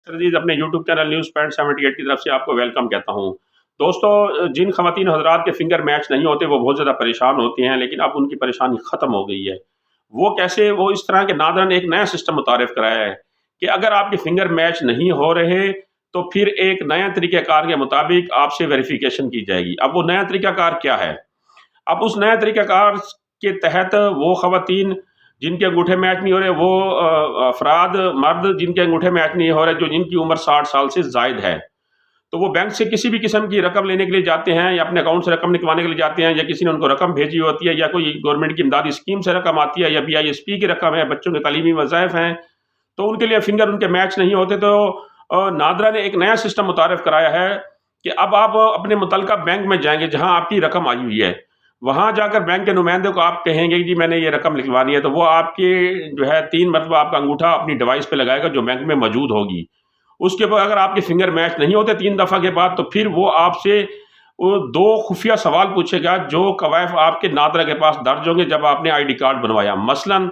अजीज अपने YouTube channel news point 78 की तरफ से आपको वेलकम कहता हूँ। दोस्तों, जिन ख़वातीन हज़रात के फिंगर मैच नहीं होते वो बहुत ज़्यादा परेशान होती हैं, लेकिन अब उनकी परेशानी ख़त्म हो गई है। वो कैसे? वो इस तरह के नादरा ने एक नया सिस्टम मुतारिफ़ कराया है कि अगर आपके फिंगर मैच नहीं हो रहे तो फिर एक नया तरीक़ाकार के मुताबिक आपसे वेरिफ़िकेशन की जाएगी। अब वो नया तरीक़ाकार क्या है? अब उस नए तरीक़ाकार के तहत वो ख़वातीन जिनके अंगूठे मैच नहीं हो रहे, वो अफ़राद मर्द जिनके अंगूठे मैच नहीं हो रहे, जिनकी उम्र 60 साल से ज़ायद है, तो वो बैंक से किसी भी किस्म की रकम लेने के लिए जाते हैं या अपने अकाउंट से रकम निकलवाने के लिए जाते हैं, या किसी ने उनको रकम भेजी होती है, या कोई गवर्नमेंट की इमदादी स्कीम से रकम आती है, या BISP की रकम है, बच्चों के तालीमी वज़ाइफ हैं, तो उनके लिए फिंगर उनके मैच नहीं होते। तो नादरा ने एक नया सिस्टम मुतारिफ़ कराया है कि अब आप अपने मुतल्लिका बैंक में जाएंगे जहाँ आपकी रकम आई हुई है, वहाँ जाकर बैंक के नुमाइंदे को आप कहेंगे कि जी मैंने ये रकम लिखवानी है, तो वो आपके जो है 3 मरतबा आपका अंगूठा अपनी डिवाइस पे लगाएगा जो बैंक में मौजूद होगी। उसके बाद अगर आपके फिंगर मैच नहीं होते 3 दफ़ा के बाद, तो फिर वो आपसे 2 खुफिया सवाल पूछेगा जो कवायफ आपके नादरा के पास दर्ज होंगे जब आपने ID कार्ड बनवाया। मसलन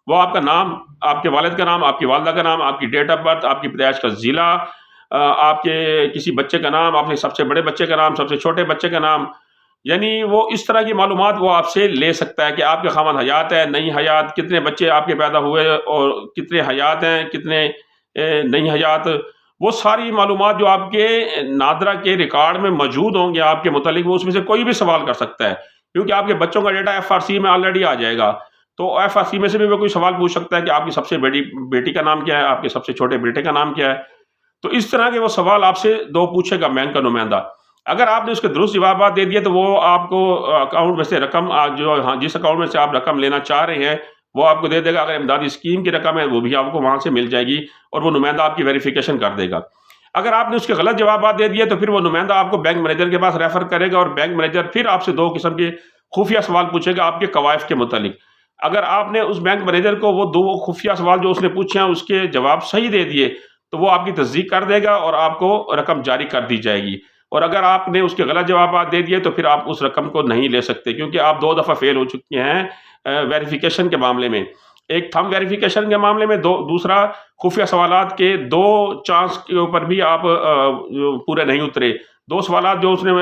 वो आपका नाम, आपके वालिद का नाम, आपकी वालिदा का नाम, आपकी डेट ऑफ बर्थ, आपकी पैदाइश का ज़िला, आपके किसी बच्चे का नाम, आपके सबसे बड़े बच्चे का नाम, सबसे छोटे बच्चे का नाम, यानी वो इस तरह की मालूमात वो आपसे ले सकता है कि आपके खामद हयात है, नहीं हयात, कितने बच्चे आपके पैदा हुए और कितने हयात हैं, कितने नहीं हयात। वो सारी मालूमात जो आपके नादरा के रिकॉर्ड में मौजूद होंगे आपके मुतालिक, वो उसमें से कोई भी सवाल कर सकता है, क्योंकि आपके बच्चों का डेटा FRC में ऑलरेडी आ जाएगा। तो FRC में से भी वो कोई सवाल पूछ सकता है कि आपकी सबसे बड़ी बेटी का नाम क्या है, आपके सबसे छोटे बेटे का नाम क्या है। तो इस तरह के वो सवाल आपसे 2 पूछेगा बैंक का नुमाइंदा। अगर आपने उसके दुरुस्त जवाब दे दिए तो वो आपको अकाउंट में से रकम जिस अकाउंट में से आप रकम लेना चाह रहे हैं वो आपको दे देगा। अगर इमदादी स्कीम की रकम है वो भी आपको वहाँ से मिल जाएगी और वो नुमाइंदा आपकी वेरिफिकेशन कर देगा। अगर आपने उसके गलत जवाब दे दिए तो फिर वो नुमाइंदा आपको बैंक मैनेजर के पास रेफर करेगा और बैंक मैनेजर फिर आपसे 2 किस्म के खुफिया सवाल पूछेगा आपके कवायफ के मुतालिक। अगर आपने उस बैंक मैनेजर को वो 2 खुफिया सवाल जो उसने पूछे हैं उसके जवाब सही दे दिए तो वो आपकी तस्दीक कर देगा और आपको रकम जारी कर दी जाएगी। और अगर आपने उसके गलत जवाब दे दिए तो फिर आप उस रकम को नहीं ले सकते, क्योंकि आप 2 दफ़ा फेल हो चुके हैं वेरिफिकेशन के मामले में। एक थंब वेरिफिकेशन के मामले में, दूसरा खुफिया सवालात के 2 चांस के ऊपर भी आप पूरे नहीं उतरे। 2 सवालात जो उसने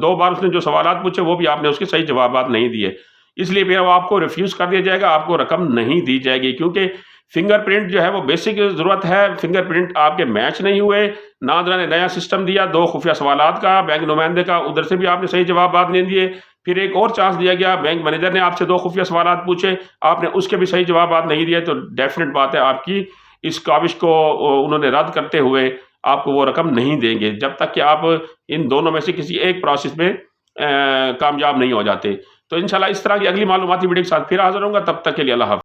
2 बार उसने जो सवालात पूछे वो भी आपने उसके सही जवाब नहीं दिए, इसलिए फिर आपको रिफ्यूज़ कर दिया जाएगा, आपको रकम नहीं दी जाएगी। क्योंकि फिंगरप्रिंट जो है वो बेसिक ज़रूरत है, फिंगरप्रिंट आपके मैच नहीं हुए, नादरा ने नया सिस्टम दिया 2 खुफिया सवालात का, बैंक नुमाइंदे का, उधर से भी आपने सही जवाब नहीं दिए, फिर एक और चांस दिया गया, बैंक मैनेजर ने आपसे 2 खुफिया सवालात पूछे, आपने उसके भी सही जवाब नहीं दिए, तो डेफिनेट बात है आपकी इस काविश को उन्होंने रद्द करते हुए आपको वो रकम नहीं देंगे जब तक कि आप इन दोनों में से किसी एक प्रोसेस में कामयाब नहीं हो जाते। तो इंशाल्लाह इस तरह की अगली मालूमाती वीडियो के साथ फिर हाज़िर होऊंगा, तब तक के लिए अल्लाह हाफ़िज़।